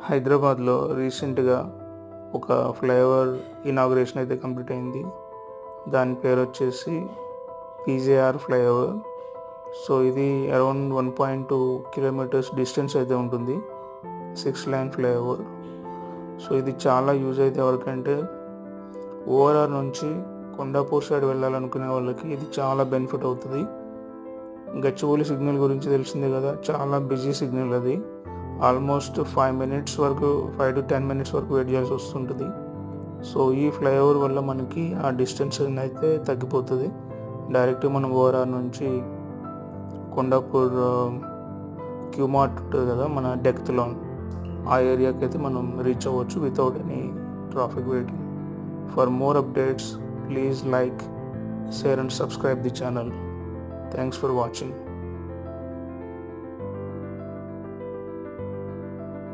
హైదరాబాద్లో రీసెంట్గా ఒక ఫ్లైఓవర్ ఇనాగ్రేషన్ అయితే కంప్లీట్ అయింది. దాని పేరు వచ్చేసి PJR ఫ్లైఓవర్. సో ఇది అరౌండ్ 1.2 కిలోమీటర్స్ డిస్టెన్స్ అయితే ఉంటుంది, 6 లైన్ ఫ్లైఓవర్. సో ఇది చాలా యూజ్ అయితే ఎవరికంటే ఓఆర్ఆర్ నుంచి కొండాపూర్ సైడ్ వెళ్ళాలనుకునే వాళ్ళకి ఇది చాలా బెనిఫిట్ అవుతుంది. గచ్చిబౌలి సిగ్నల్ గురించి తెలిసిందే కదా, చాలా బిజీ సిగ్నల్ అది. ఆల్మోస్ట్ 5 to 10 మినిట్స్ వరకు వెయిట్ చేయాల్సి వస్తుంటుంది. సో ఈ ఫ్లైఓవర్ వల్ల మనకి ఆ డిస్టెన్స్ అయితే తగ్గిపోతుంది. డైరెక్ట్ మనం ఓఆర్ఆర్ నుంచి కొండాపూర్ క్యూమార్ట్ ఉంటుంది కదా మన డెక్త్లో, ఆ ఏరియాకి అయితే మనం రీచ్ అవ్వచ్చు without any traffic waiting. For more updates please like, share and subscribe the channel. Thanks for watching.